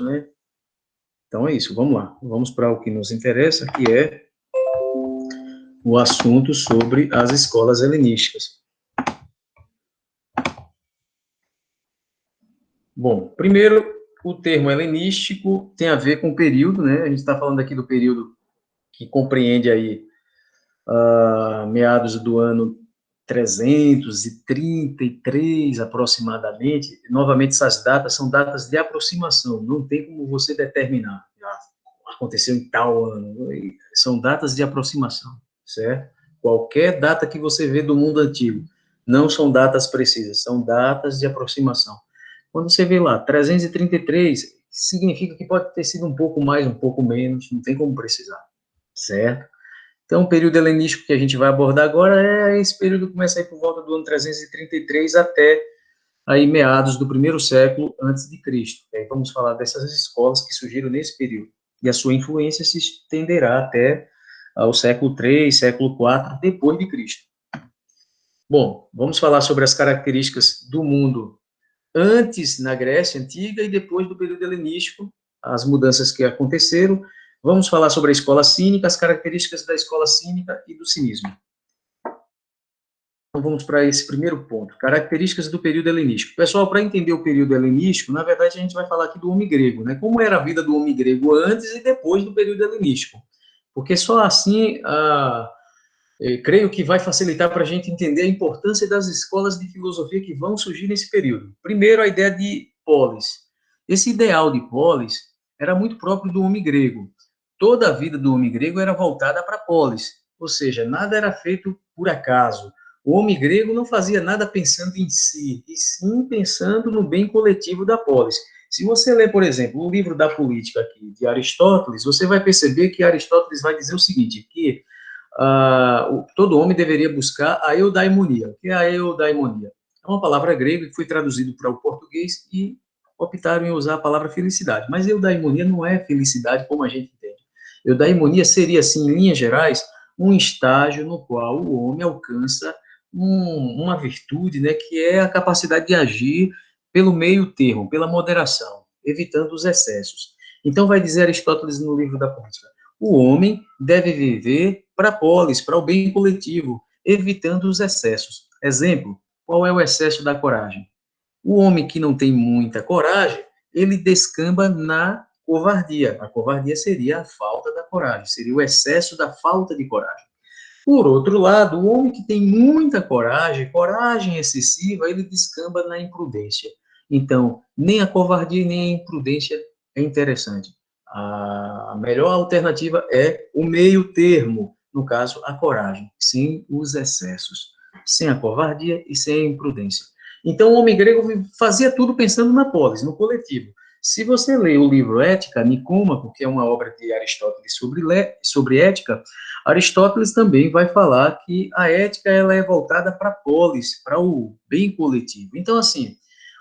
né? Então é isso, vamos lá. Vamos para o que nos interessa, que é o assunto sobre as escolas helenísticas. Bom, primeiro, o termo helenístico tem a ver com o período, né? A gente está falando aqui do período que compreende aí meados do ano 333 aproximadamente. Novamente, essas datas são datas de aproximação, não tem como você determinar. Aconteceu em tal ano, são datas de aproximação, certo? Qualquer data que você vê do mundo antigo, não são datas precisas, são datas de aproximação. Quando você vê lá, 333, significa que pode ter sido um pouco mais, um pouco menos, não tem como precisar, certo? Então, o período helenístico que a gente vai abordar agora é esse período que começa aí por volta do ano 333 até aí meados do primeiro século antes de Cristo. Aí vamos falar dessas escolas que surgiram nesse período. E a sua influência se estenderá até ao século III, século IV depois de Cristo. Bom, vamos falar sobre as características do mundo antes na Grécia Antiga e depois do período helenístico, as mudanças que aconteceram. Vamos falar sobre a escola cínica, as características da escola cínica e do cinismo. Então, vamos para esse primeiro ponto, características do período helenístico. Pessoal, para entender o período helenístico, na verdade, a gente vai falar aqui do homem grego, né? Como era a vida do homem grego antes e depois do período helenístico. Porque só assim, creio que vai facilitar para a gente entender a importância das escolas de filosofia que vão surgir nesse período. Primeiro, a ideia de polis. Esse ideal de polis era muito próprio do homem grego. Toda a vida do homem grego era voltada para a polis, ou seja, nada era feito por acaso. O homem grego não fazia nada pensando em si, e sim pensando no bem coletivo da polis. Se você ler, por exemplo, o livro da Política aqui, de Aristóteles, você vai perceber que Aristóteles vai dizer o seguinte, que todo homem deveria buscar a eudaimonia. O que é a eudaimonia? É uma palavra grega que foi traduzida para o português e optaram em usar a palavra felicidade. Mas eudaimonia não é felicidade como a gente entende. Eudaimonia seria, assim, em linhas gerais, um estágio no qual o homem alcança uma virtude, né, que é a capacidade de agir pelo meio termo, pela moderação, evitando os excessos. Então, vai dizer Aristóteles no livro da Política, o homem deve viver para a polis, para o bem coletivo, evitando os excessos. Exemplo, qual é o excesso da coragem? O homem que não tem muita coragem, ele descamba na covardia. A covardia seria a falta da coragem, seria o excesso da falta de coragem. Por outro lado, o homem que tem muita coragem, coragem excessiva, ele descamba na imprudência. Então, nem a covardia nem a imprudência é interessante. A melhor alternativa é o meio termo, no caso, a coragem, sem os excessos, sem a covardia e sem a imprudência. Então, o homem grego fazia tudo pensando na polis, no coletivo. Se você lê o livro Ética, Nicômaco, que é uma obra de Aristóteles sobre ética, Aristóteles também vai falar que a ética ela é voltada para a polis, para o bem coletivo. Então, assim,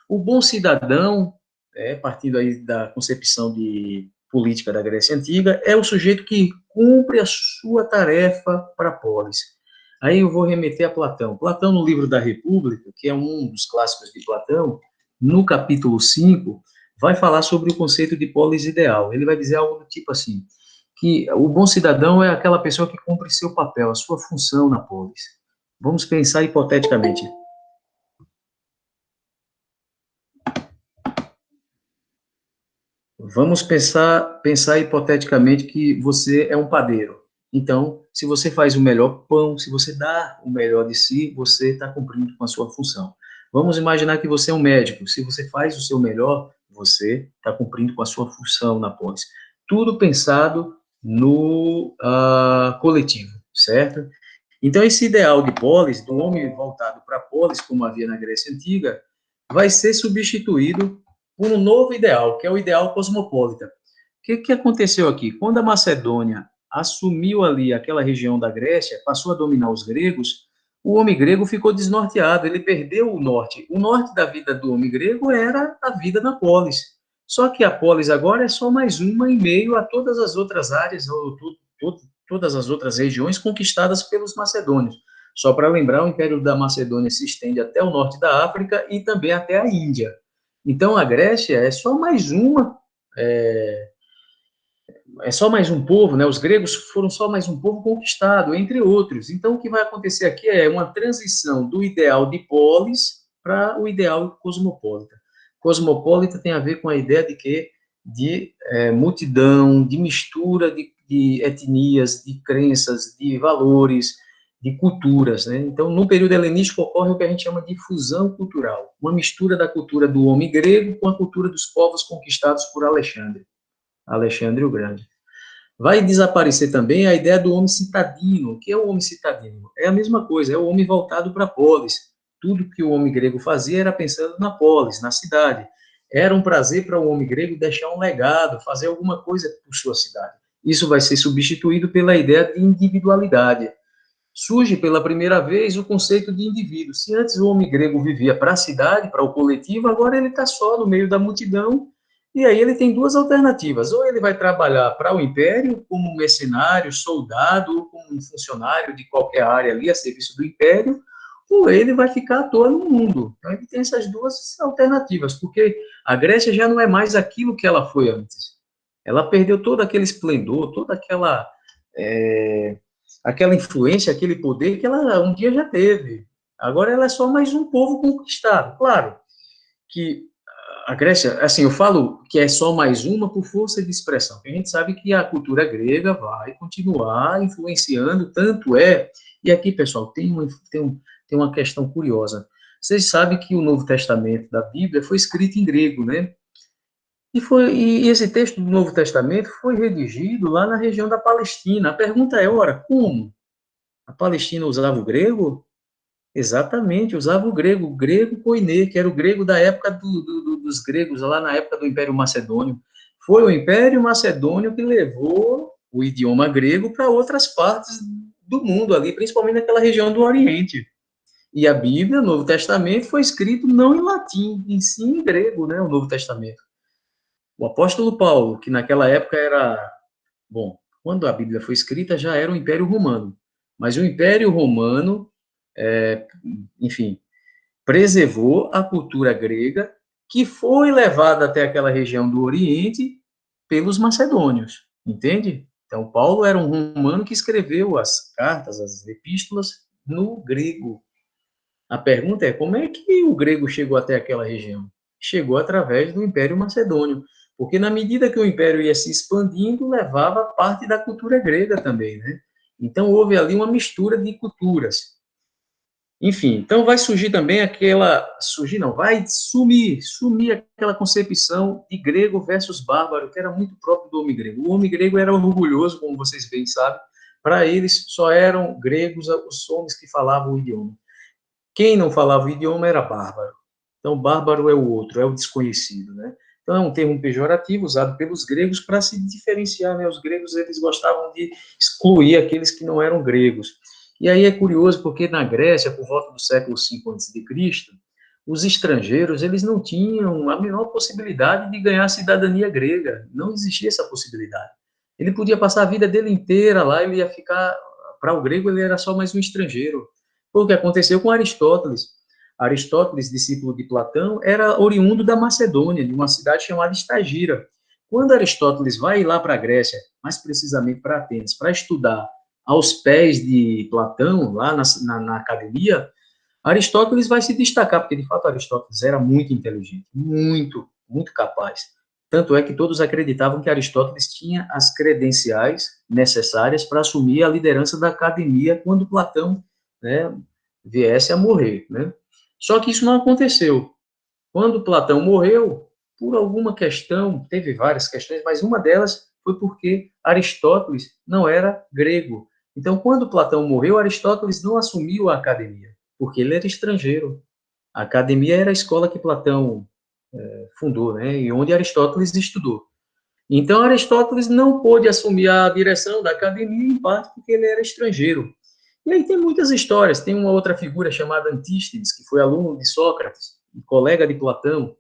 o bom cidadão, partindo aí da concepção de política da Grécia Antiga, é o sujeito que cumpre a sua tarefa para a polis. Aí eu vou remeter a Platão. Platão, no livro da República, que é um dos clássicos de Platão, no capítulo 5, vai falar sobre o conceito de polis ideal. Ele vai dizer algo do tipo assim, que o bom cidadão é aquela pessoa que cumpre seu papel, a sua função na polis. Vamos pensar hipoteticamente. Vamos pensar hipoteticamente que você é um padeiro. Então, se você faz o melhor pão, se você dá o melhor de si, você está cumprindo com a sua função. Vamos imaginar que você é um médico. Se você faz o seu melhor, você está cumprindo com a sua função na polis. Tudo pensado no coletivo, certo? Então, esse ideal de polis, do homem voltado para a polis, como havia na Grécia Antiga, vai ser substituído por um novo ideal, que é o ideal cosmopolita. O que aconteceu aqui? Quando a Macedônia assumiu ali aquela região da Grécia, passou a dominar os gregos, o homem grego ficou desnorteado, ele perdeu o norte. O norte da vida do homem grego era a vida na polis. Só que a polis agora é só mais uma em meio a todas as outras áreas, ou todas as outras regiões conquistadas pelos macedônios. Só para lembrar, o Império da Macedônia se estende até o norte da África e também até a Índia. Então, a Grécia é só mais uma é só mais um povo, né? Os gregos foram só mais um povo conquistado, entre outros. Então, o que vai acontecer aqui é uma transição do ideal de polis para o ideal cosmopolita. Cosmopolita tem a ver com a ideia de que de multidão, de mistura de etnias, de crenças, de valores, de culturas, né? Então, no período helenístico ocorre o que a gente chama de fusão cultural, uma mistura da cultura do homem grego com a cultura dos povos conquistados por Alexandre o Grande. Vai desaparecer também a ideia do homem citadino. O que é o homem citadino? É a mesma coisa, é o homem voltado para a polis. Tudo que o homem grego fazia era pensando na polis, na cidade. Era um prazer para o homem grego deixar um legado, fazer alguma coisa por sua cidade. Isso vai ser substituído pela ideia de individualidade. Surge pela primeira vez o conceito de indivíduo. Se antes o homem grego vivia para a cidade, para o coletivo, agora ele está só no meio da multidão, e aí ele tem duas alternativas. Ou ele vai trabalhar para o império como mercenário, soldado, ou como um funcionário de qualquer área ali a serviço do império, ou ele vai ficar à toa no mundo. Então ele tem essas duas alternativas, porque a Grécia já não é mais aquilo que ela foi antes. Ela perdeu todo aquele esplendor, toda aquela influência, aquele poder que ela um dia já teve. Agora ela é só mais um povo conquistado. Claro que a Grécia, assim, eu falo que é só mais uma por força de expressão, porque a gente sabe que a cultura grega vai continuar influenciando, tanto é, e aqui, pessoal, tem uma questão curiosa. Vocês sabem que o Novo Testamento da Bíblia foi escrito em grego, né? E esse texto do Novo Testamento foi redigido lá na região da Palestina. A pergunta é, ora, como? A Palestina usava o grego? Exatamente, usava o grego koiné, que era o grego da época dos gregos, lá na época do Império Macedônio. Foi o Império Macedônio que levou o idioma grego para outras partes do mundo ali, principalmente naquela região do Oriente. E a Bíblia, o Novo Testamento, foi escrito não em latim, em sim em grego, né, o Novo Testamento. O apóstolo Paulo, que naquela época era, bom, quando a Bíblia foi escrita já era o Império Romano, mas o Império Romano, enfim, preservou a cultura grega que foi levada até aquela região do Oriente pelos macedônios, entende? Então, Paulo era um romano que escreveu as cartas, as epístolas no grego. A pergunta é, como é que o grego chegou até aquela região? Chegou através do Império Macedônio, porque na medida que o império ia se expandindo, levava parte da cultura grega também, né? Então, houve ali uma mistura de culturas. Enfim, então vai surgir também surgir não, vai sumir aquela concepção de grego versus bárbaro, que era muito próprio do homem grego. O homem grego era orgulhoso, como vocês bem sabem, para eles só eram gregos os homens que falavam o idioma. Quem não falava o idioma era bárbaro. Então, bárbaro é o outro, é o desconhecido, né? Então, é um termo pejorativo usado pelos gregos para se diferenciar, né? Os gregos, eles gostavam de excluir aqueles que não eram gregos. E aí é curioso, porque na Grécia, por volta do século V a.C., os estrangeiros, eles não tinham a menor possibilidade de ganhar a cidadania grega. Não existia essa possibilidade. Ele podia passar a vida dele inteira lá, ele ia ficar... Para o grego, ele era só mais um estrangeiro. Foi o que aconteceu com Aristóteles. Aristóteles, discípulo de Platão, era oriundo da Macedônia, de uma cidade chamada Estagira. Quando Aristóteles vai lá para a Grécia, mais precisamente para Atenas, para estudar aos pés de Platão, lá na academia, Aristóteles vai se destacar, porque de fato Aristóteles era muito inteligente, muito capaz. Tanto é que todos acreditavam que Aristóteles tinha as credenciais necessárias para assumir a liderança da academia quando Platão, né, viesse a morrer, né? Só que isso não aconteceu. Quando Platão morreu, por alguma questão, teve várias questões, mas uma delas foi porque Aristóteles não era grego. Então, quando Platão morreu, Aristóteles não assumiu a academia, porque ele era estrangeiro. A academia era a escola que Platão fundou, né, e onde Aristóteles estudou. Então, Aristóteles não pôde assumir a direção da academia, em parte porque ele era estrangeiro. E aí tem muitas histórias. Tem uma outra figura chamada Antístenes, que foi aluno de Sócrates, colega de Platão.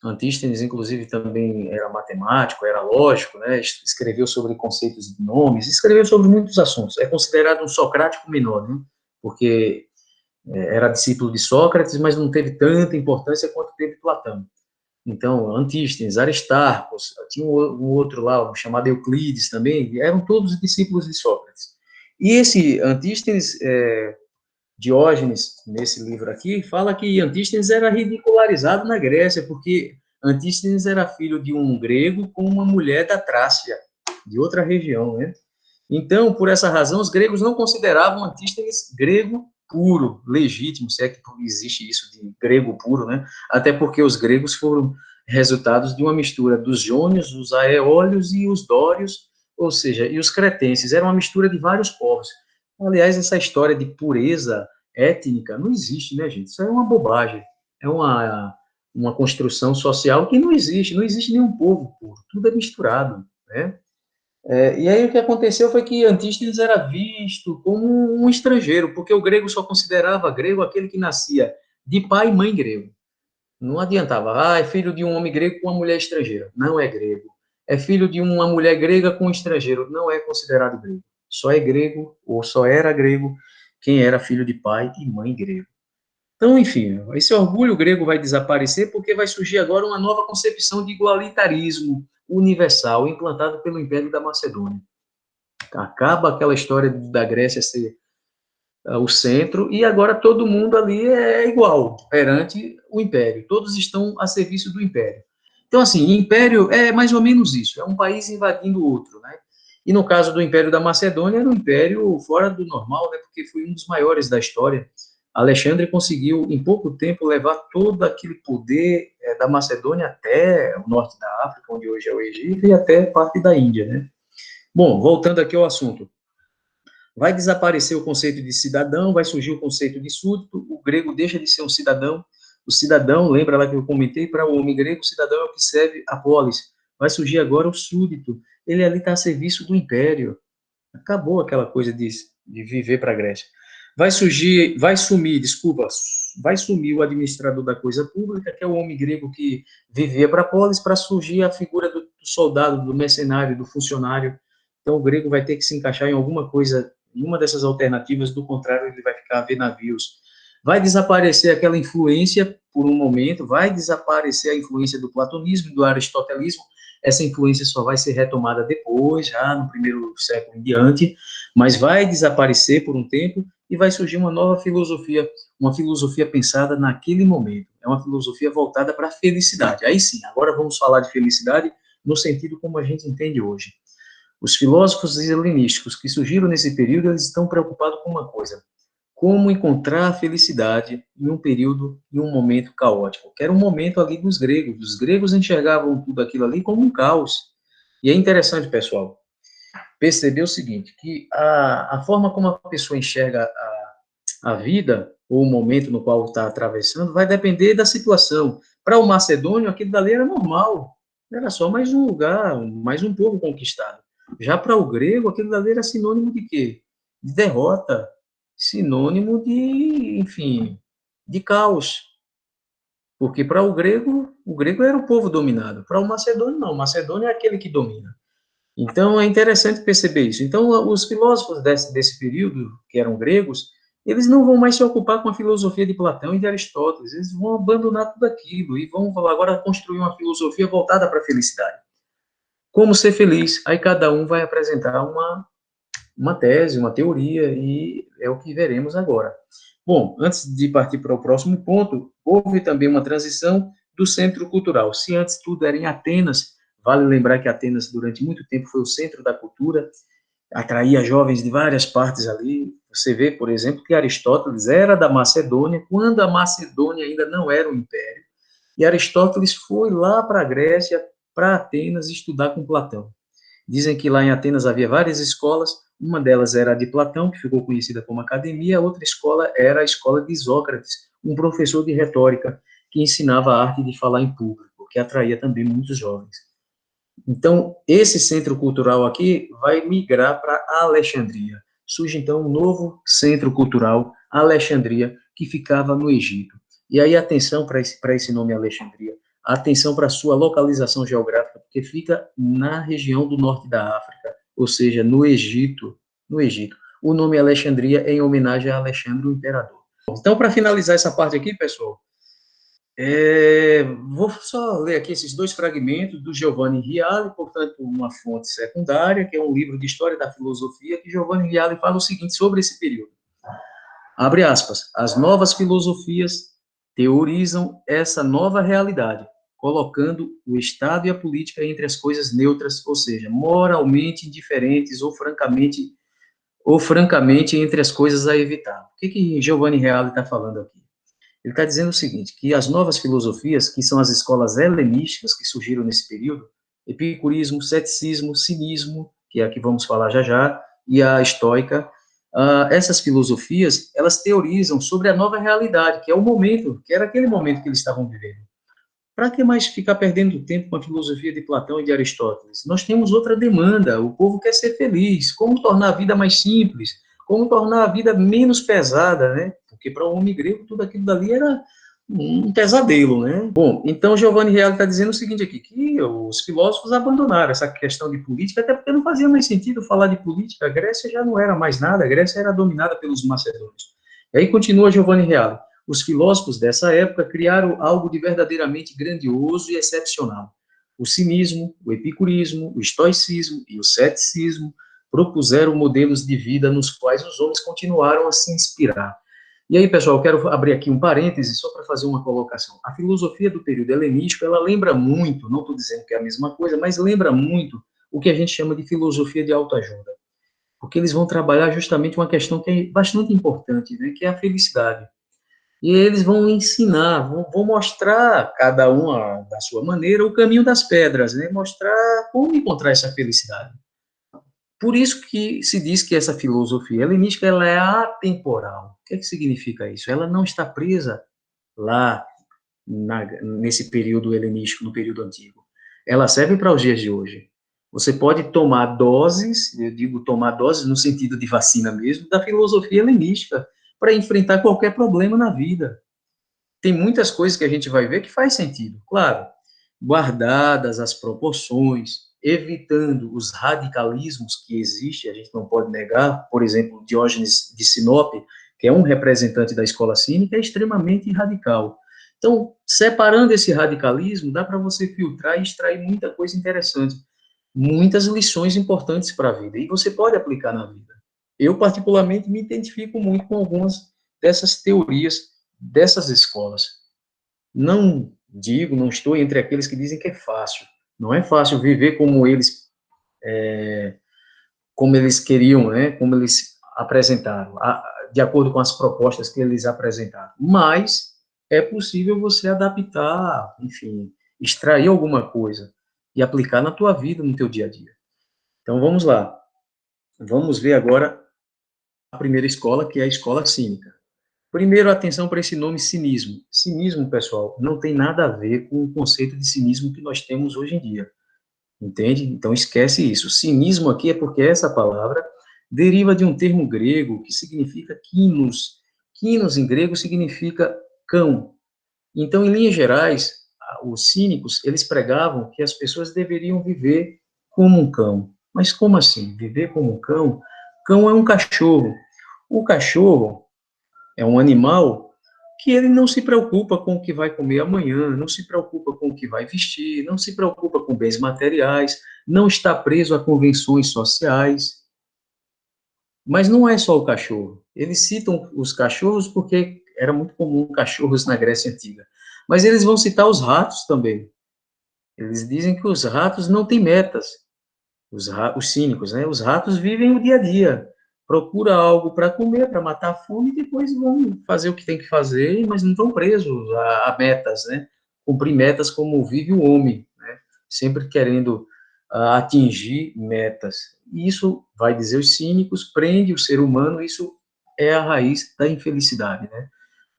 Antístenes, inclusive, também era matemático, era lógico, né? Escreveu sobre conceitos de nomes, escreveu sobre muitos assuntos. É considerado um socrático menor, né? Porque era discípulo de Sócrates, mas não teve tanta importância quanto teve Platão. Então, Antístenes, Aristarco, tinha um outro lá, um chamado Euclides também, eram todos discípulos de Sócrates. E esse Antístenes, Diógenes, nesse livro aqui, fala que Antístenes era ridicularizado na Grécia, porque Antístenes era filho de um grego com uma mulher da Trácia, de outra região, né? Então, por essa razão, os gregos não consideravam Antístenes grego puro, legítimo, se é que existe isso de grego puro, né? Até porque os gregos foram resultados de uma mistura dos jônios, os aeólios e os dórios, ou seja, e os cretenses, era uma mistura de vários povos. Aliás, essa história de pureza étnica não existe, né, gente? Isso é uma bobagem, é uma construção social que não existe, não existe nenhum povo puro, tudo é misturado, né? E aí o que aconteceu foi que Antístenes era visto como um estrangeiro, porque o grego só considerava grego aquele que nascia de pai e mãe grego. Não adiantava, é filho de um homem grego com uma mulher estrangeira. Não é grego. É filho de uma mulher grega com um estrangeiro. Não é considerado grego. Só é grego, ou só era grego, quem era filho de pai e mãe grego. Então, enfim, esse orgulho grego vai desaparecer porque vai surgir agora uma nova concepção de igualitarismo universal implantado pelo Império da Macedônia. Acaba aquela história da Grécia ser o centro e agora todo mundo ali é igual perante o Império. Todos estão a serviço do Império. Então, assim, Império é mais ou menos isso, é um país invadindo o outro, né? E no caso do Império da Macedônia, era um império fora do normal, né? Porque foi um dos maiores da história. Alexandre conseguiu, em pouco tempo, levar todo aquele poder da Macedônia até o norte da África, onde hoje é o Egito, e até parte da Índia, né? Bom, voltando aqui ao assunto. Vai desaparecer o conceito de cidadão, vai surgir o conceito de súdito, o grego deixa de ser um cidadão, o cidadão, lembra lá que eu comentei, para o homem grego, o cidadão é o que serve a polis. Vai surgir agora o súdito, ele ali está a serviço do império. Acabou aquela coisa de viver para a Grécia. Vai sumir o administrador da coisa pública, que é o homem grego que vivia para a polis, para surgir a figura do soldado, do mercenário, do funcionário. Então, o grego vai ter que se encaixar em alguma coisa, em uma dessas alternativas, do contrário, ele vai ficar a ver navios. Vai desaparecer aquela influência por um momento, vai desaparecer a influência do platonismo e do aristotelismo, essa influência só vai ser retomada depois, já no primeiro século em diante, mas vai desaparecer por um tempo e vai surgir uma filosofia pensada naquele momento. É uma filosofia voltada para a felicidade. Aí sim, agora vamos falar de felicidade no sentido como a gente entende hoje. Os filósofos helenísticos que surgiram nesse período, eles estão preocupados com uma coisa: como encontrar a felicidade em um período, em um momento caótico, que era um momento ali dos gregos. Os gregos enxergavam tudo aquilo ali como um caos. E é interessante, pessoal, perceber o seguinte, que a forma como a pessoa enxerga a vida, ou o momento no qual está atravessando, vai depender da situação. Para o macedônio, aquilo dali era normal, era só mais um lugar, mais um povo conquistado. Já para o grego, aquilo dali era sinônimo de quê? De derrota, sinônimo de, enfim, de caos. Porque para o grego era o povo dominado. Para o macedônio, não. O macedônio é aquele que domina. Então, é interessante perceber isso. Então, os filósofos desse período, que eram gregos, eles não vão mais se ocupar com a filosofia de Platão e de Aristóteles. Eles vão abandonar tudo aquilo e vão agora construir uma filosofia voltada para a felicidade. Como ser feliz? Aí cada um vai apresentar uma tese, uma teoria, e é o que veremos agora. Bom, antes de partir para o próximo ponto, houve também uma transição do centro cultural. Se antes tudo era em Atenas, vale lembrar que Atenas, durante muito tempo, foi o centro da cultura, atraía jovens de várias partes ali. Você vê, por exemplo, que Aristóteles era da Macedônia, quando a Macedônia ainda não era um império, e Aristóteles foi lá para a Grécia, para Atenas, estudar com Platão. Dizem que lá em Atenas havia várias escolas, uma delas era a de Platão, que ficou conhecida como academia, a outra escola era a escola de Isócrates, um professor de retórica que ensinava a arte de falar em público, que atraía também muitos jovens. Então, esse centro cultural aqui vai migrar para Alexandria. Surge, então, um novo centro cultural, Alexandria, que ficava no Egito. E aí, atenção para esse nome Alexandria, atenção para a sua localização geográfica, porque fica na região do norte da África, ou seja, no Egito. No Egito. O nome Alexandria é em homenagem a Alexandre, o imperador. Então, para finalizar essa parte aqui, pessoal, Vou só ler aqui esses dois fragmentos do Giovanni Reale, portanto, uma fonte secundária, que é um livro de história da filosofia, que Giovanni Reale fala o seguinte sobre esse período. Abre aspas. As novas filosofias teorizam essa nova realidade, colocando o Estado e a política entre as coisas neutras, ou seja, moralmente indiferentes ou francamente entre as coisas a evitar. O que Giovanni Reale está falando aqui? Ele está dizendo o seguinte, que as novas filosofias, que são as escolas helenísticas que surgiram nesse período, epicurismo, ceticismo, cinismo, que é a que vamos falar já já, e a estoica, essas filosofias, elas teorizam sobre a nova realidade, que é o momento, que era aquele momento que eles estavam vivendo. Para que mais ficar perdendo tempo com a filosofia de Platão e de Aristóteles? Nós temos outra demanda, o povo quer ser feliz, como tornar a vida mais simples, como tornar a vida menos pesada, né? Porque para o homem grego tudo aquilo dali era um pesadelo, né? Bom, então Giovanni Reale está dizendo o seguinte aqui, que os filósofos abandonaram essa questão de política, até porque não fazia mais sentido falar de política, a Grécia já não era mais nada, a Grécia era dominada pelos macedônios. E aí continua Giovanni Reale. Os filósofos dessa época criaram algo de verdadeiramente grandioso e excepcional. O cinismo, o epicurismo, o estoicismo e o ceticismo propuseram modelos de vida nos quais os homens continuaram a se inspirar. E aí, pessoal, eu quero abrir aqui um parêntese só para fazer uma colocação. A filosofia do período helenístico, ela lembra muito, não estou dizendo que é a mesma coisa, mas lembra muito o que a gente chama de filosofia de autoajuda. Porque eles vão trabalhar justamente uma questão que é bastante importante, né, que é a felicidade. E eles vão ensinar, vão mostrar, cada um da sua maneira, o caminho das pedras, né? Mostrar como encontrar essa felicidade. Por isso que se diz que essa filosofia helenística ela é atemporal. O que significa isso? Ela não está presa lá nesse período helenístico, no período antigo. Ela serve para os dias de hoje. Você pode tomar doses, eu digo tomar doses no sentido de vacina mesmo, da filosofia helenística para enfrentar qualquer problema na vida. Tem muitas coisas que a gente vai ver que faz sentido, claro, guardadas as proporções, evitando os radicalismos que existem, a gente não pode negar, por exemplo, Diógenes de Sinope, que é um representante da escola cínica, é extremamente radical. Então, separando esse radicalismo, dá para você filtrar e extrair muita coisa interessante, muitas lições importantes para a vida, e você pode aplicar na vida. Eu, particularmente, me identifico muito com algumas dessas teorias dessas escolas. Não digo, não estou entre aqueles que dizem que é fácil. Não é fácil viver como eles queriam, né? Como eles apresentaram, de acordo com as propostas que eles apresentaram. Mas é possível você adaptar, enfim, extrair alguma coisa e aplicar na tua vida, no teu dia a dia. Então vamos lá. Vamos ver agora a primeira escola, que é a escola cínica. Primeiro, atenção para esse nome cinismo. Cinismo, pessoal, não tem nada a ver com o conceito de cinismo que nós temos hoje em dia, entende? Então, esquece isso. Cinismo aqui é porque essa palavra deriva de um termo grego que significa kinos. Kinos, em grego, significa cão. Então, em linhas gerais, os cínicos, eles pregavam que as pessoas deveriam viver como um cão. Mas como assim? Viver como um cão? Cão é um cachorro. O cachorro é um animal que ele não se preocupa com o que vai comer amanhã, não se preocupa com o que vai vestir, não se preocupa com bens materiais, não está preso a convenções sociais. Mas não é só o cachorro. Eles citam os cachorros porque era muito comum cachorros na Grécia Antiga. Mas eles vão citar os ratos também. Eles dizem que os ratos não têm metas. Os cínicos, né? Os ratos vivem o dia a dia, procura algo para comer, para matar a fome, e depois vão fazer o que tem que fazer, mas não estão presos a metas, né? Cumprir metas como vive o homem, né? Sempre querendo atingir metas. E isso, vai dizer os cínicos, prende o ser humano, isso é a raiz da infelicidade, né?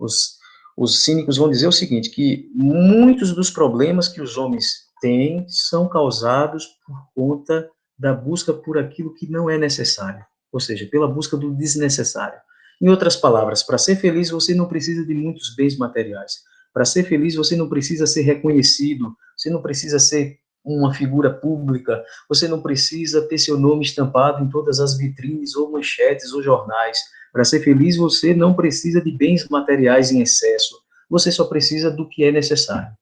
Os, os cínicos vão dizer o seguinte, que muitos dos problemas que os homens têm são causados por conta da busca por aquilo que não é necessário, ou seja, pela busca do desnecessário. Em outras palavras, para ser feliz você não precisa de muitos bens materiais. Para ser feliz você não precisa ser reconhecido, você não precisa ser uma figura pública, você não precisa ter seu nome estampado em todas as vitrines ou manchetes ou jornais. Para ser feliz você não precisa de bens materiais em excesso. você só precisa do que é necessário.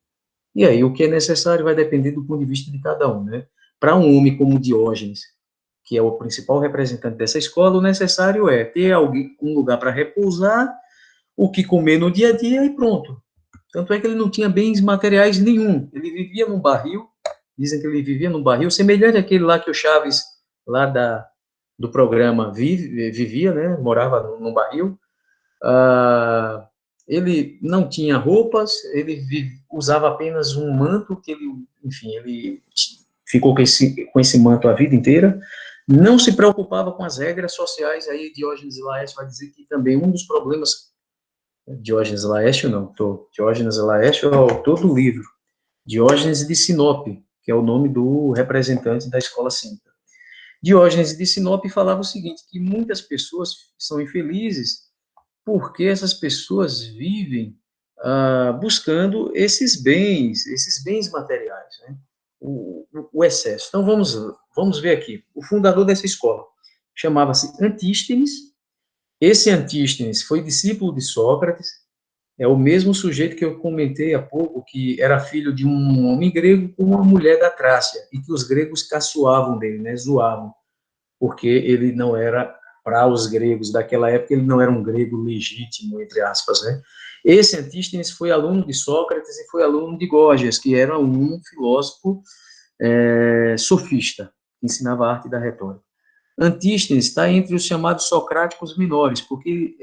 E aí, o que é necessário vai depender do ponto de vista de cada um, né? Para um homem como Diógenes, que é o principal representante dessa escola, o necessário é ter alguém, um lugar para repousar, o que comer no dia a dia e pronto. Tanto é que ele não tinha bens materiais nenhum. Ele vivia num barril, dizem que ele vivia num barril, semelhante àquele lá que o Chaves, lá do programa, vivia, né? Morava num barril. Ah, ele não tinha roupas, ele usava apenas um manto que ele, enfim, ele ficou com esse manto a vida inteira. Não se preocupava com as regras sociais. Aí Diógenes Laércio vai dizer que também um dos problemas, Diógenes Laércio não, Diógenes Laércio é o autor do livro, Diógenes de Sinope, que é o nome do representante da escola cínica. Diógenes de Sinope falava o seguinte, que muitas pessoas são infelizes porque essas pessoas vivem buscando esses bens materiais, né? O excesso. Então, vamos ver aqui. O fundador dessa escola chamava-se Antístenes. Esse Antístenes foi discípulo de Sócrates, é o mesmo sujeito que eu comentei há pouco, que era filho de um homem grego com uma mulher da Trácia, e que os gregos caçoavam dele, né, zoavam, porque ele não era, para os gregos daquela época, ele não era um grego legítimo, entre aspas, né. Esse Antístenes foi aluno de Sócrates e foi aluno de Gorgias, que era um filósofo sofista, que ensinava a arte da retórica. Antístenes está entre os chamados socráticos menores, porque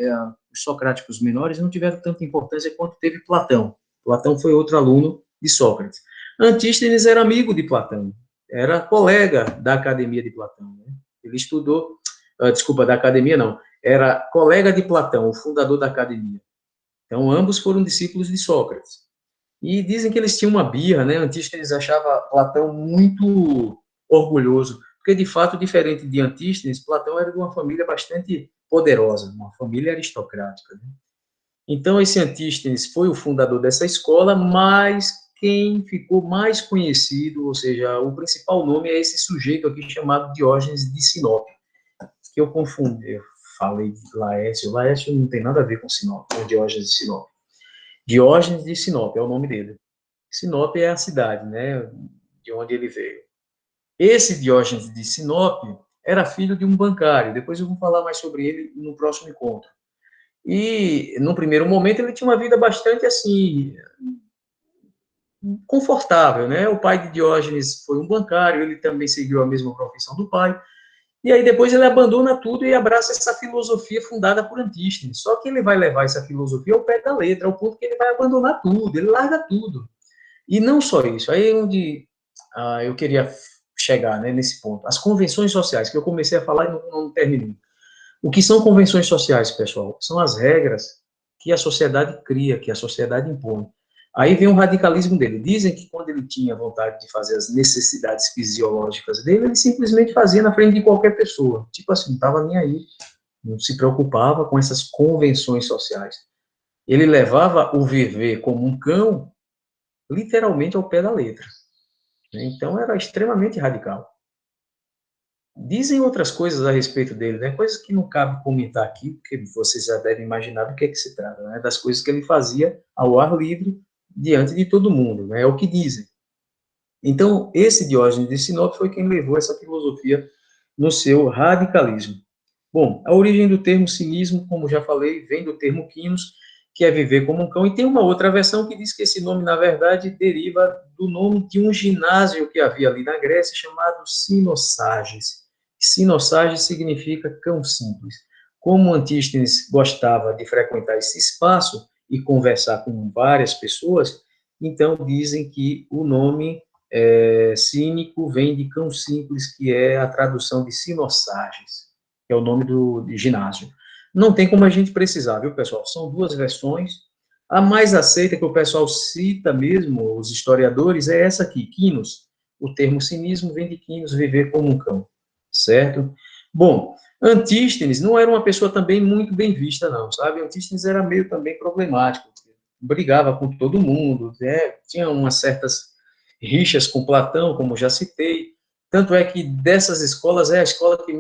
os socráticos menores não tiveram tanta importância quanto teve Platão. Platão foi outro aluno de Sócrates. Antístenes era amigo de Platão, era colega da academia de Platão, né? Ele estudou, desculpa, da academia não, era colega de Platão, o fundador da academia. Então, ambos foram discípulos de Sócrates. E dizem que eles tinham uma birra, né? Antístenes achava Platão muito orgulhoso, porque, de fato, diferente de Antístenes, Platão era de uma família bastante poderosa, uma família aristocrática, né? Então, esse Antístenes foi o fundador dessa escola, mas quem ficou mais conhecido, ou seja, o principal nome é esse sujeito aqui chamado Diógenes de Sinope, que eu confundi, eu falei de Laércio, Laércio não tem nada a ver com Sinope, com Diógenes de Sinope. Diógenes de Sinope é o nome dele. Sinop é a cidade, né, de onde ele veio. Esse Diógenes de Sinop era filho de um bancário, depois eu vou falar mais sobre ele no próximo encontro. E, no primeiro momento, ele tinha uma vida bastante, assim, confortável, né? O pai de Diógenes foi um bancário, ele também seguiu a mesma profissão do pai, e aí depois ele abandona tudo e abraça essa filosofia fundada por Antístenes. Só que ele vai levar essa filosofia ao pé da letra, ao ponto que ele vai abandonar tudo, ele larga tudo. E não só isso, aí é onde eu queria chegar, né, nesse ponto. As convenções sociais, que eu comecei a falar e não terminei. O que são convenções sociais, pessoal? São as regras que a sociedade cria, que a sociedade impõe. Aí vem o radicalismo dele. Dizem que quando ele tinha vontade de fazer as necessidades fisiológicas dele, ele simplesmente fazia na frente de qualquer pessoa. Tipo assim, não estava nem aí, não se preocupava com essas convenções sociais. Ele levava o viver como um cão, literalmente ao pé da letra. Então era extremamente radical. Dizem outras coisas a respeito dele, né? Coisas que não cabe comentar aqui, porque vocês já devem imaginar do que é que se trata, né? Das coisas que ele fazia ao ar livre diante de todo mundo, né? É o que dizem. Então, esse Diógenes de Sinope foi quem levou essa filosofia no seu radicalismo. Bom, a origem do termo cinismo, como já falei, vem do termo quinos, que é viver como um cão, e tem uma outra versão que diz que esse nome, na verdade, deriva do nome de um ginásio que havia ali na Grécia, chamado Sinossages. Sinossages significa cão simples. Como Antístenes gostava de frequentar esse espaço e conversar com várias pessoas, então dizem que o nome cínico vem de cão simples, que é a tradução de Sinossages, que é o nome do ginásio. Não tem como a gente precisar, viu, pessoal? São duas versões. A mais aceita, que o pessoal cita mesmo, os historiadores, é essa aqui, quinos. O termo cinismo vem de quinos, viver como um cão, certo? Bom, Antístenes não era uma pessoa também muito bem vista, não, sabe? Antístenes era meio também problemático, brigava com todo mundo, né? Tinha umas certas rixas com Platão, como já citei, tanto é que dessas escolas é a escola que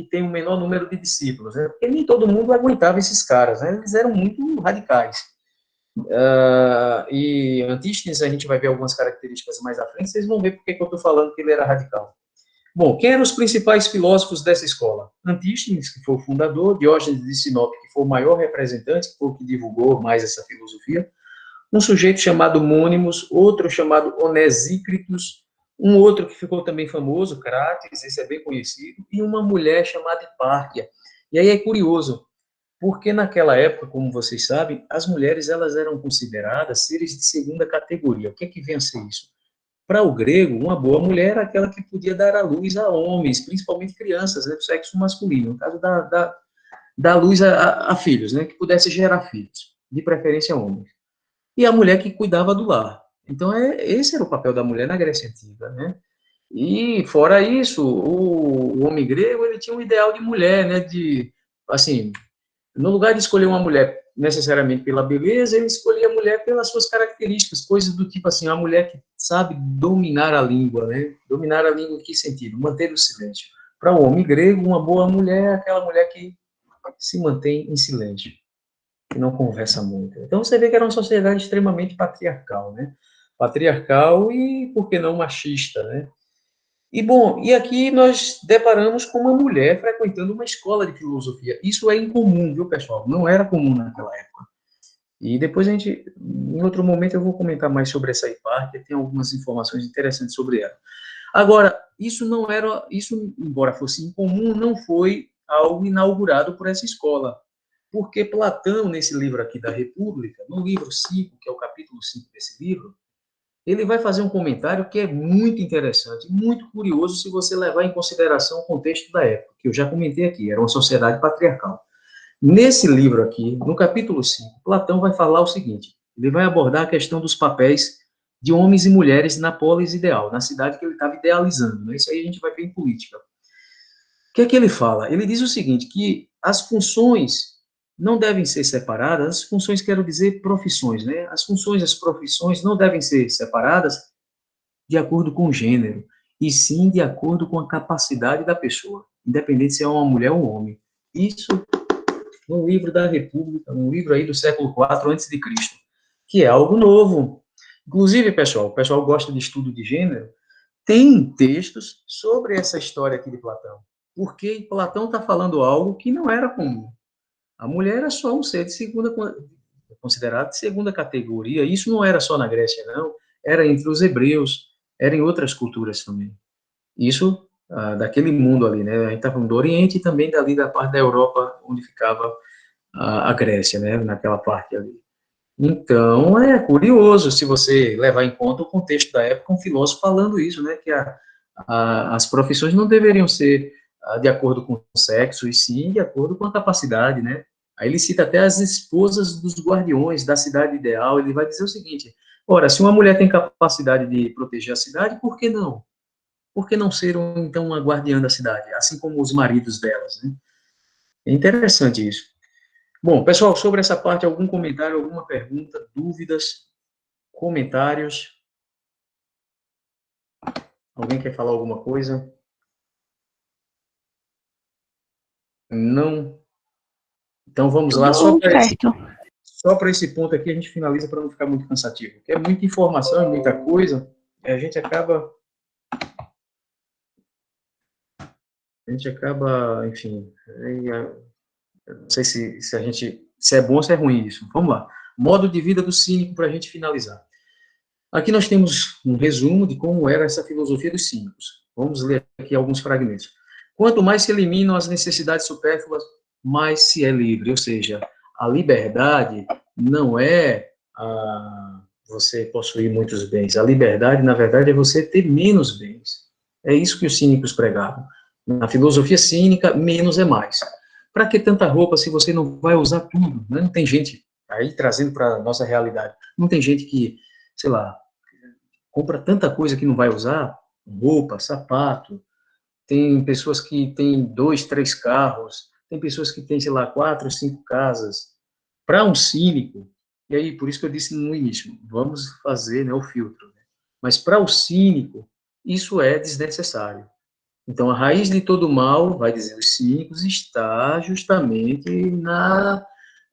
tem o menor número de discípulos, né? Porque nem todo mundo aguentava esses caras, né? Eles eram muito radicais. E Antístenes, a gente vai ver algumas características mais à frente, vocês vão ver porque que eu estou falando que ele era radical. Bom, quem eram os principais filósofos dessa escola? Antístenes, que foi o fundador, Diógenes de Sinope, que foi o maior representante, que foi o que divulgou mais essa filosofia, um sujeito chamado Mônimos, outro chamado Onesícritus, um outro que ficou também famoso, Crates, esse é bem conhecido, e uma mulher chamada Hipárquia. E aí é curioso, porque naquela época, como vocês sabem, as mulheres elas eram consideradas seres de segunda categoria. O que é que vem a ser isso? Para o grego, uma boa mulher era aquela que podia dar à luz a homens, principalmente crianças, né, do sexo masculino, no caso da luz a filhos, né, que pudesse gerar filhos, de preferência homens. E a mulher que cuidava do lar. Então, esse era o papel da mulher na Grécia Antiga, né? E, fora isso, o homem grego, ele tinha um ideal de mulher, né, de, assim, no lugar de escolher uma mulher necessariamente pela beleza, ele escolhia a mulher pelas suas características, coisas do tipo assim, a mulher que sabe dominar a língua, né? Dominar a língua em que sentido? Manter o silêncio. Para o homem grego, uma boa mulher é aquela mulher que se mantém em silêncio, que não conversa muito. Então você vê que era uma sociedade extremamente patriarcal, né? Patriarcal e, por que não, machista, né? E, bom, e aqui nós deparamos com uma mulher frequentando uma escola de filosofia. Isso é incomum, viu, pessoal? Não era comum naquela época. E depois a gente, em outro momento, eu vou comentar mais sobre essa Hipárquia, tem algumas informações interessantes sobre ela. Agora, isso não era, isso, embora fosse incomum, não foi algo inaugurado por essa escola. Porque Platão, nesse livro aqui da República, no livro 5, que é o capítulo 5 desse livro, ele vai fazer um comentário que é muito interessante, muito curioso se você levar em consideração o contexto da época, que eu já comentei aqui, era uma sociedade patriarcal. Nesse livro aqui, no capítulo 5, Platão vai falar o seguinte, ele vai abordar a questão dos papéis de homens e mulheres na polis ideal, na cidade que ele estava idealizando, né? Isso aí a gente vai ver em política. O que é que ele fala? Ele diz o seguinte, que as funções não devem ser separadas, as funções, quero dizer, profissões, né? As funções, as profissões não devem ser separadas de acordo com o gênero, e sim de acordo com a capacidade da pessoa, independente se é uma mulher ou um homem. Isso no livro da República, um livro aí do século IV antes de Cristo, que é algo novo. Inclusive, pessoal, o pessoal gosta de estudo de gênero, tem textos sobre essa história aqui de Platão, porque Platão está falando algo que não era comum. A mulher era só um ser de segunda, considerado de segunda categoria. Isso não era só na Grécia, não. Era entre os hebreus, era em outras culturas também. Isso daquele mundo ali, né? A gente está falando do Oriente e também dali da parte da Europa, onde ficava a Grécia, né? Naquela parte ali. Então, é curioso se você levar em conta o contexto da época, um filósofo falando isso, né? Que as profissões não deveriam ser de acordo com o sexo, e sim de acordo com a capacidade, né? Aí ele cita até as esposas dos guardiões da cidade ideal, ele vai dizer o seguinte, ora, se uma mulher tem capacidade de proteger a cidade, por que não? Por que não ser, então, uma guardiã da cidade, assim como os maridos delas, né? É interessante isso. Bom, pessoal, sobre essa parte, algum comentário, alguma pergunta, dúvidas, comentários? Alguém quer falar alguma coisa? Não? Então vamos lá, Tudo certo. só para esse ponto aqui a gente finaliza para não ficar muito cansativo. Porque é muita informação, é muita coisa, e a gente acaba, enfim, não sei se a gente, se é bom ou se é ruim isso. Vamos lá. Modo de vida do cínico para a gente finalizar. Aqui nós temos um resumo de como era essa filosofia dos cínicos. Vamos ler aqui alguns fragmentos. Quanto mais se eliminam as necessidades supérfluas, mais se é livre. Ou seja, a liberdade não é você possuir muitos bens. A liberdade, na verdade, é você ter menos bens. É isso que os cínicos pregavam. Na filosofia cínica, menos é mais. Para que tanta roupa se você não vai usar tudo? Né? Não tem gente, aí trazendo para a nossa realidade, não tem gente que, sei lá, compra tanta coisa que não vai usar, roupa, sapato, tem pessoas que têm 2, 3 carros, tem pessoas que têm, sei lá, 4, 5 casas. Para um cínico, e aí, por isso que eu disse no início, vamos fazer, né, o filtro. Né? Mas para o cínico, isso é desnecessário. Então, a raiz de todo mal, vai dizer os cínicos, está justamente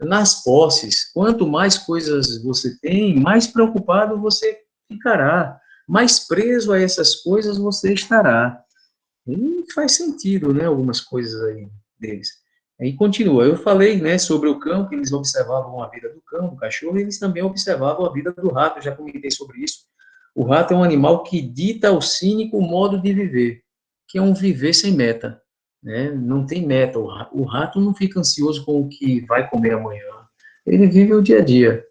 nas posses, quanto mais coisas você tem, mais preocupado você ficará, mais preso a essas coisas você estará. E faz sentido, né, algumas coisas aí deles. Aí continua, eu falei, né, sobre o cão, que eles observavam a vida do cão, do cachorro, e eles também observavam a vida do rato, eu já comentei sobre isso. O rato é um animal que dita ao cínico o modo de viver, que é um viver sem meta, né, não tem meta, o rato não fica ansioso com o que vai comer amanhã, ele vive o dia a dia.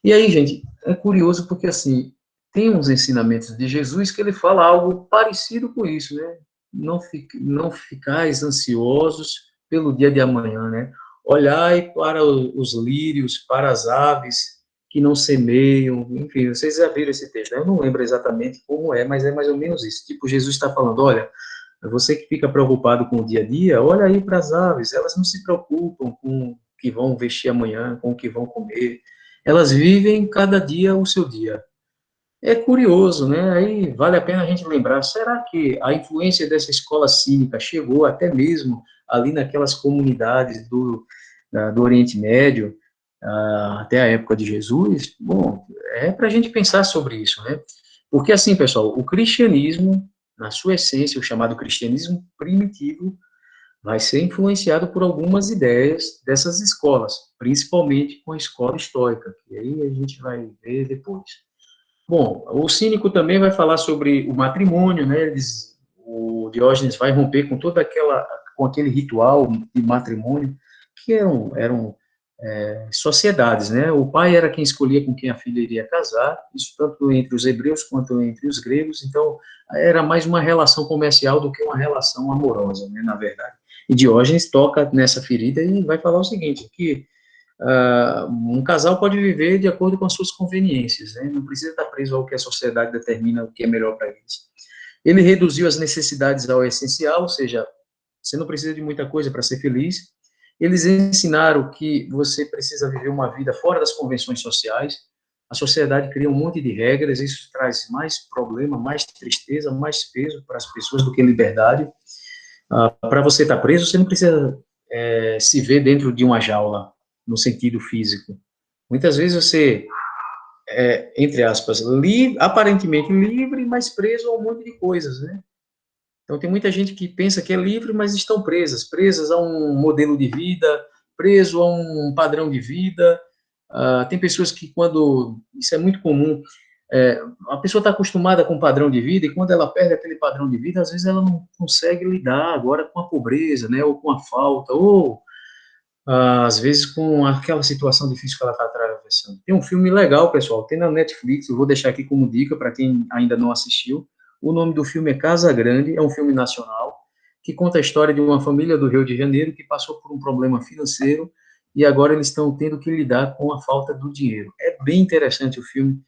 E aí, gente, é curioso porque, assim, tem uns ensinamentos de Jesus que ele fala algo parecido com isso, né? Não ficais ansiosos pelo dia de amanhã, né? Olhai para os lírios, para as aves que não semeiam, enfim, vocês já viram esse texto, né? Eu não lembro exatamente como é, mas é mais ou menos isso. Tipo, Jesus está falando, olha, você que fica preocupado com o dia a dia, olha aí para as aves, elas não se preocupam com o que vão vestir amanhã, com o que vão comer, elas vivem cada dia o seu dia. É curioso, né? Aí vale a pena a gente lembrar, será que a influência dessa escola cínica chegou até mesmo ali naquelas comunidades do Oriente Médio, até a época de Jesus? Bom, é para a gente pensar sobre isso, né? Porque assim, pessoal, o cristianismo, na sua essência, o chamado cristianismo primitivo, vai ser influenciado por algumas ideias dessas escolas, principalmente com a escola estoica, que aí a gente vai ver depois. Bom, o cínico também vai falar sobre o matrimônio, né? O Diógenes vai romper com com aquele ritual de matrimônio que eram sociedades, né? O pai era quem escolhia com quem a filha iria casar, isso tanto entre os hebreus quanto entre os gregos, então era mais uma relação comercial do que uma relação amorosa, né, na verdade. E Diógenes toca nessa ferida e vai falar o seguinte, que um casal pode viver de acordo com as suas conveniências, né? Não precisa estar preso ao que a sociedade determina o que é melhor para eles. Ele reduziu as necessidades ao essencial, ou seja, você não precisa de muita coisa para ser feliz. Eles ensinaram que você precisa viver uma vida fora das convenções sociais. A sociedade cria um monte de regras, isso traz mais problema, mais tristeza, mais peso para as pessoas do que liberdade. Para você estar preso, você não precisa se ver dentro de uma jaula, no sentido físico. Muitas vezes você entre aspas, aparentemente livre, mas preso a um monte de coisas, né? Então, tem muita gente que pensa que é livre, mas estão presas a um modelo de vida, preso a um padrão de vida. Tem pessoas que, isso é muito comum, a pessoa está acostumada com um padrão de vida e quando ela perde aquele padrão de vida, às vezes ela não consegue lidar agora com a pobreza, né, ou com a falta, ou às vezes com aquela situação difícil que ela está atravessando. Tem um filme legal, pessoal, tem na Netflix, eu vou deixar aqui como dica para quem ainda não assistiu. O nome do filme é Casa Grande, é um filme nacional, que conta a história de uma família do Rio de Janeiro que passou por um problema financeiro e agora eles estão tendo que lidar com a falta do dinheiro. É bem interessante o filme,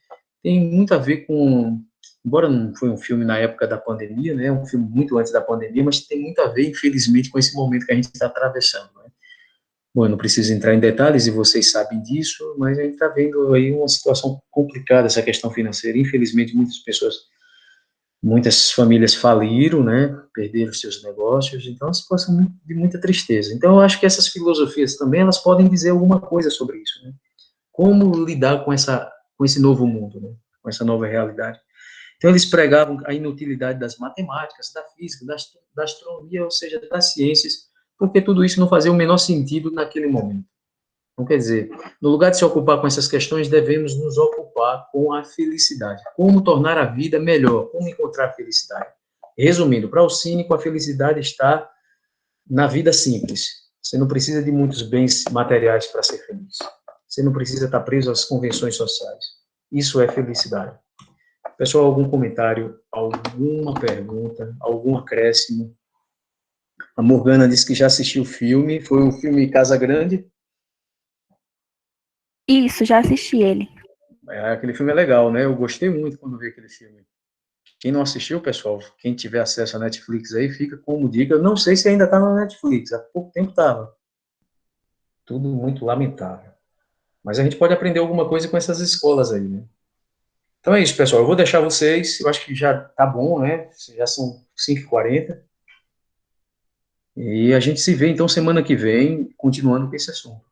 tem muito a ver com, embora não foi um filme na época da pandemia, né, é um filme muito antes da pandemia, mas tem muito a ver, infelizmente, com esse momento que a gente está atravessando, né? Bom, eu não preciso entrar em detalhes e vocês sabem disso, mas a gente está vendo aí uma situação complicada, essa questão financeira. Infelizmente, muitas famílias faliram, né, perderam seus negócios, então é uma situação de muita tristeza. Então, eu acho que essas filosofias também, elas podem dizer alguma coisa sobre isso, né? Como lidar com esse novo mundo, né? Com essa nova realidade. Então, eles pregavam a inutilidade das matemáticas, da física, da astronomia, ou seja, das ciências, porque tudo isso não fazia o menor sentido naquele momento. Então, quer dizer, no lugar de se ocupar com essas questões, devemos nos ocupar com a felicidade. Como tornar a vida melhor? Como encontrar a felicidade? Resumindo, para o cínico, a felicidade está na vida simples. Você não precisa de muitos bens materiais para ser feliz. Você não precisa estar preso às convenções sociais. Isso é felicidade. Pessoal, algum comentário, alguma pergunta, algum acréscimo? A Morgana disse que já assistiu o filme, foi o filme Casa Grande. Isso, já assisti ele. Aquele filme é legal, né? Eu gostei muito quando vi aquele filme. Quem não assistiu, pessoal, quem tiver acesso à Netflix aí, fica como dica. Eu não sei se ainda está na Netflix, há pouco tempo estava. Tudo muito lamentável. Mas a gente pode aprender alguma coisa com essas escolas aí, né? Então é isso, pessoal. Eu vou deixar vocês. Eu acho que já tá bom, né? Já são 5h40. E a gente se vê então semana que vem, continuando com esse assunto.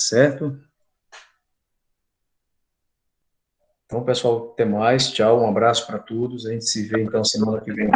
certo? Então, pessoal, até mais. Tchau, um abraço para todos. A gente se vê, então, semana que vem.